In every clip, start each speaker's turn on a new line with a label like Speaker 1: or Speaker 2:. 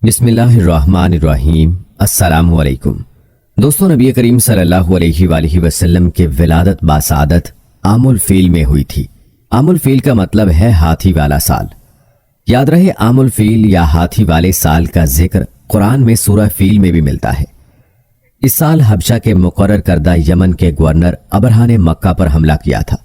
Speaker 1: بسم اللہ الرحمن الرحیم۔ السلام علیکم دوستوں، نبی کریم صلی اللہ علیہ وآلہ وسلم کے ولادت باسعادت عام الفیل میں ہوئی تھی۔ عام الفیل کا مطلب ہے ہاتھی والا سال۔ یاد رہے، عام الفیل یا ہاتھی والے سال کا ذکر قرآن میں سورہ فیل میں بھی ملتا ہے۔ اس سال حبشہ کے مقرر کردہ یمن کے گورنر ابرہہ نے مکہ پر حملہ کیا تھا۔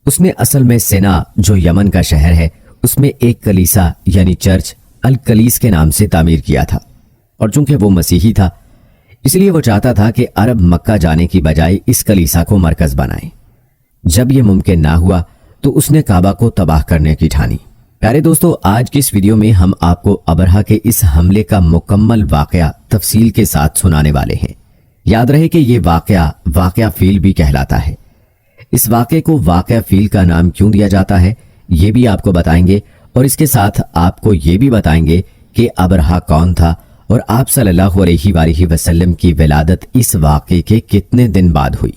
Speaker 1: اس نے اصل میں سنا، جو یمن کا شہر ہے، اس میں ایک کلیسا یعنی چرچ الکلیس کے نام سے تعمیر کیا تھا، اور چونکہ وہ مسیحی تھا اس لیے وہ چاہتا تھا کہ عرب مکہ جانے کی بجائے اس کلیسا کو مرکز بنائیں۔ جب یہ ممکن نہ ہوا تو اس نے کعبہ کو تباہ کرنے کی ٹھانی۔ پیارے دوستو، آج کی اس ویڈیو میں ہم آپ کو ابرہہ کے اس حملے کا مکمل واقعہ تفصیل کے ساتھ سنانے والے ہیں۔ یاد رہے کہ یہ واقعہ فیل بھی کہلاتا ہے۔ اس واقعے کو واقعہ فیل کا نام کیوں دیا جاتا ہے یہ بھی آپ کو بتائیں گے، اور اس کے ساتھ آپ کو یہ بھی بتائیں گے کہ ابرہہ کون تھا اور آپ صلی اللہ علیہ وآلہ وسلم کی ولادت اس واقعے کے کتنے دن بعد ہوئی۔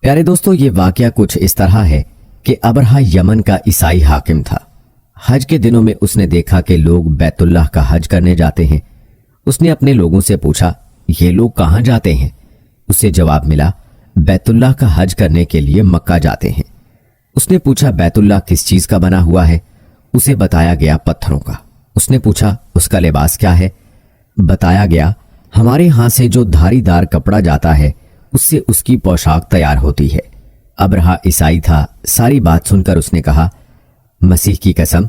Speaker 1: پیارے دوستو، یہ واقعہ کچھ اس طرح ہے کہ ابرہہ یمن کا عیسائی حاکم تھا۔ حج کے دنوں میں اس نے دیکھا کہ لوگ بیت اللہ کا حج کرنے جاتے ہیں۔ اس نے اپنے لوگوں سے پوچھا، یہ لوگ کہاں جاتے ہیں؟ اسے جواب ملا، بیت اللہ کا حج کرنے کے لیے مکہ جاتے ہیں۔ اس نے پوچھا، بیت اللہ کس چیز کا بنا ہوا ہے؟ اسے بتایا گیا پتھروں کا۔ اس نے پوچھا، اس کا لباس کیا ہے؟ بتایا گیا، ہمارے ہاں سے جو دھاری دار کپڑا جاتا ہے اس سے اس کی پوشاک تیار ہوتی ہے۔ ابرہہ عیسائی تھا۔ ساری بات سن کر اس نے کہا، مسیح کی قسم،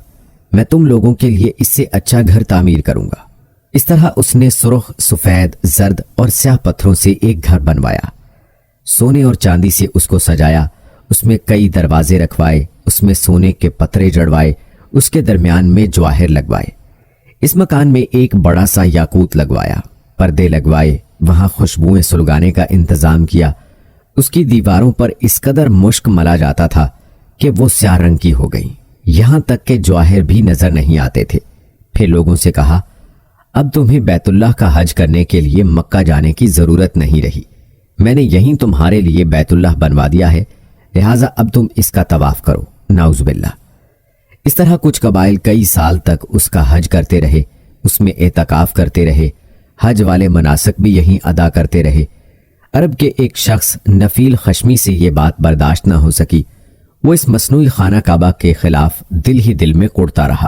Speaker 1: میں تم لوگوں کے لیے اس سے اچھا گھر تعمیر کروں گا۔ اس طرح اس نے سرخ، سفید، زرد اور سیاہ پتھروں سے ایک گھر بنوایا۔ سونے اور چاندی سے اس کو سجایا، اس میں کئی دروازے رکھوائے، اس میں سونے کے پترے جڑوائے، اس کے درمیان میں جواہر لگوائے۔ اس مکان میں ایک بڑا سا یاقوت لگوایا، پردے لگوائے، وہاں خوشبوئیں سلگانے کا انتظام کیا۔ اس کی دیواروں پر اس قدر مشک ملا جاتا تھا کہ وہ سیاہ رنگ کی ہو گئی، یہاں تک کہ جواہر بھی نظر نہیں آتے تھے۔ پھر لوگوں سے کہا، اب تمہیں بیت اللہ کا حج کرنے کے لیے مکہ جانے کی ضرورت نہیں رہی۔ میں نے یہیں تمہارے لیے بیت اللہ بنوا دیا ہے، لہٰذا اب تم اس کا طواف کرو۔ نعوذ باللہ۔ اس طرح کچھ قبائل کئی سال تک اس کا حج کرتے رہے، اس میں اعتکاف کرتے رہے، حج والے مناسک بھی یہیں ادا کرتے رہے۔ عرب کے ایک شخص نفیل خشمی سے یہ بات برداشت نہ ہو سکی۔ وہ اس مصنوعی خانہ کعبہ کے خلاف دل ہی دل میں کوڑتا رہا۔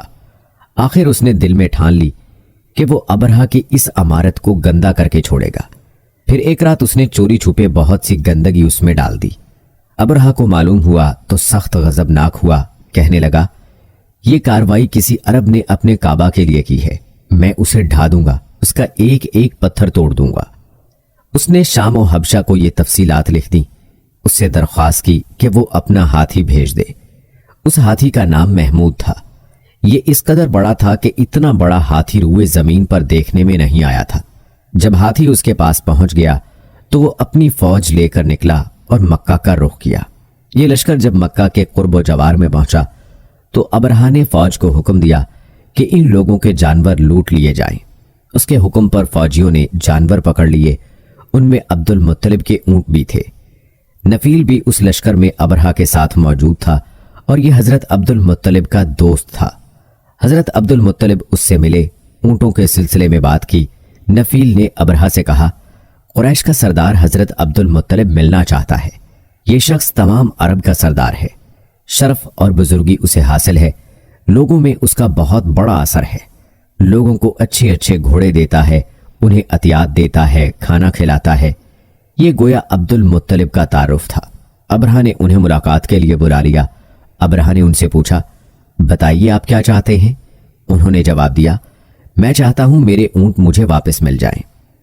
Speaker 1: آخر اس نے دل میں ٹھان لی کہ وہ ابرہہ کی اس عمارت کو گندا کر کے چھوڑے گا۔ پھر ایک رات اس نے چوری چھپے بہت سی گندگی اس میں ڈال دی۔ ابرہہ کو معلوم ہوا تو سخت غضبناک ہوا، کہنے لگا، یہ کاروائی کسی عرب نے اپنے کعبہ کے لیے کی ہے، میں اسے ڈھا دوں گا، اس کا ایک ایک پتھر توڑ دوں گا۔ اس نے شام و حبشہ کو یہ تفصیلات لکھ دیں۔ اس سے درخواست کی کہ وہ اپنا ہاتھی بھیج دے۔ اس ہاتھی کا نام محمود تھا۔ یہ اس قدر بڑا تھا کہ اتنا بڑا ہاتھی روئے زمین پر دیکھنے میں نہیں آیا تھا۔ جب ہاتھی اس کے پاس پہنچ گیا تو وہ اپنی فوج لے کر نکلا اور مکہ کا رخ کیا۔ یہ لشکر جب مکہ کے قرب و جوار میں پہنچا تو ابرہہ نے فوج کو حکم دیا کہ ان لوگوں کے جانور لوٹ لیے جائیں۔ اس کے حکم پر فوجیوں نے جانور پکڑ لیے۔ ان میں عبد المطلب کے اونٹ بھی تھے۔ نفیل بھی اس لشکر میں ابرہہ کے ساتھ موجود تھا، اور یہ حضرت عبد المطلب کا دوست تھا۔ حضرت عبد المطلب اس سے ملے، اونٹوں کے سلسلے میں بات کی۔ نفیل نے ابرہہ سے کہا، قریش کا سردار حضرت عبد المطلب ملنا چاہتا ہے۔ یہ شخص تمام عرب کا سردار ہے، شرف اور بزرگی اسے حاصل ہے، لوگوں میں اس کا بہت بڑا اثر ہے، لوگوں کو اچھے اچھے گھوڑے دیتا ہے، انہیں عطیات دیتا ہے، کھانا کھلاتا ہے۔ یہ گویا عبد المطلب کا تعارف تھا۔ ابرہہ نے انہیں ملاقات کے لیے بلا لیا۔ ابرہہ نے ان سے پوچھا، بتائیے آپ کیا چاہتے ہیں؟ انہوں نے جواب دیا، میں چاہتا ہوں میرے اونٹ مجھے واپس مل جائیں۔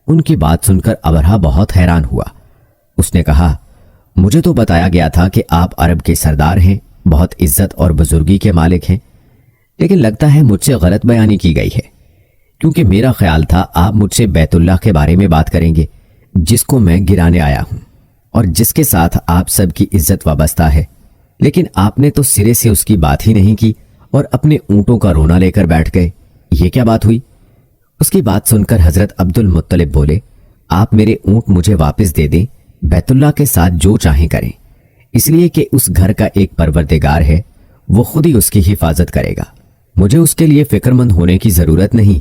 Speaker 1: ان کی بات سن کر ابرہہ بہت حیران ہوا۔ اس نے کہا، مجھے تو بتایا گیا تھا کہ آپ عرب کے سردار ہیں، بہت عزت اور بزرگی کے مالک ہیں، لیکن لگتا ہے مجھ سے غلط بیانی کی گئی ہے، کیونکہ میرا خیال تھا آپ مجھ سے بیت اللہ کے بارے میں بات کریں گے، جس کو میں گرانے آیا ہوں اور جس کے ساتھ آپ سب کی عزت وابستہ ہے، لیکن آپ نے تو سرے سے اس کی بات ہی نہیں کی اور اپنے اونٹوں کا رونا لے کر بیٹھ گئے۔ یہ کیا بات ہوئی؟ اس کی بات سن کر حضرت عبد المطلب بولے، آپ میرے اونٹ مجھے واپس دے دیں، بیت اللہ کے ساتھ جو چاہیں کریں، اس لیے کہ اس گھر کا ایک پروردگار ہے، وہ خود ہی اس کی حفاظت کرے گا، مجھے اس کے لیے فکر مند ہونے کی ضرورت نہیں۔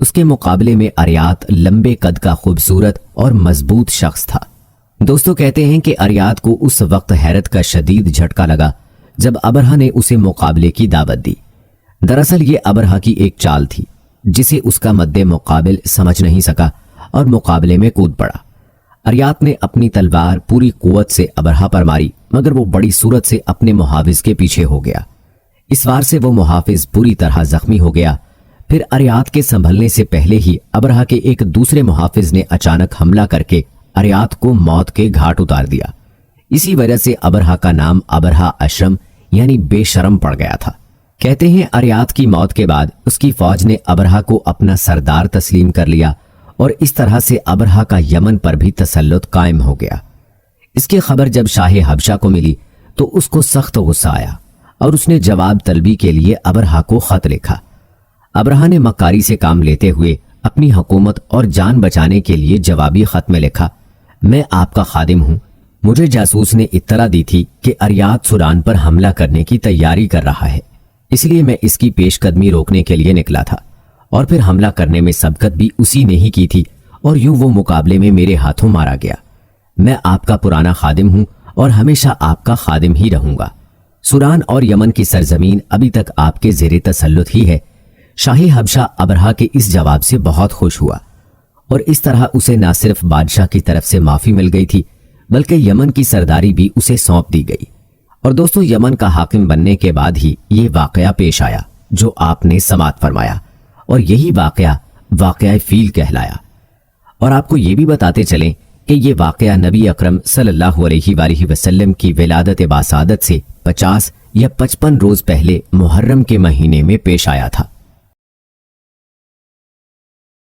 Speaker 1: اس کے مقابلے میں اریات لمبے قد کا خوبصورت اور مضبوط شخص تھا۔ دوستو کہتے ہیں کہ اریات کو اس وقت حیرت کا شدید جھٹکا لگا جب ابرہہ نے اسے مقابلے کی دعوت دی۔ دراصل یہ ابرہہ کی ایک چال تھی جسے اس کا مد مقابل سمجھ نہیں سکا اور مقابلے میں کود پڑا۔ اریات نے اپنی تلوار پوری قوت سے ابرہہ پر ماری، مگر وہ بڑی صورت سے اپنے محافظ کے پیچھے ہو گیا۔ اس وار سے وہ محافظ بری طرح زخمی ہو گیا۔ پھر اریات کے سنبھلنے سے پہلے ہی ابرہہ کے ایک دوسرے محافظ نے اچانک حملہ کر کے اریات کو موت کے گھاٹ اتار دیا۔ اسی وجہ سے ابرہہ کا نام ابرہہ اشرم یعنی بے شرم پڑ گیا تھا۔ کہتے ہیں اریات کی موت کے بعد اس کی فوج نے ابرہہ کو اپنا سردار تسلیم کر لیا اور اس طرح سے ابرہہ کا یمن پر بھی تسلط قائم ہو گیا۔ اس کی خبر جب شاہ حبشہ کو ملی تو اس کو سخت غصہ آیا اور اس نے جواب طلبی کے لیے ابرہہ کو خط لکھا۔ ابرہہ نے مکاری سے کام لیتے ہوئے اپنی حکومت اور جان بچانے کے لیے جوابی خط میں لکھا، میں آپ کا خادم ہوں، مجھے جاسوس نے اطلاع دی تھی کہ اریات سوران پر حملہ کرنے کی تیاری کر رہا ہے، اس لیے میں اس کی پیش قدمی روکنے کے لیے نکلا تھا، اور پھر حملہ کرنے میں سبقت بھی اسی نے ہی کی تھی اور یوں وہ مقابلے میں میرے ہاتھوں مارا گیا۔ میں آپ کا پرانا خادم ہوں اور ہمیشہ آپ کا خادم ہی رہوں گا۔ سوران اور یمن کی سرزمین ابھی تک آپ کے زیر تسلط ہی ہے۔ شاہ حبشہ ابرہہ کے اس جواب سے بہت خوش ہوا اور اس طرح اسے نہ صرف بادشاہ کی طرف سے معافی مل گئی تھی بلکہ یمن کی سرداری بھی اسے سونپ دی گئی۔ اور دوستو یمن کا حاکم بننے کے بعد ہی یہ واقعہ پیش آیا جو آپ نے سماعت فرمایا، اور یہی واقعہ فیل کہلایا۔ اور آپ کو یہ بھی بتاتے چلیں کہ یہ واقعہ نبی اکرم صلی اللہ علیہ وآلہ وسلم کی ولادت باسعادت سے 50 یا 55 روز پہلے محرم کے مہینے میں پیش آیا تھا۔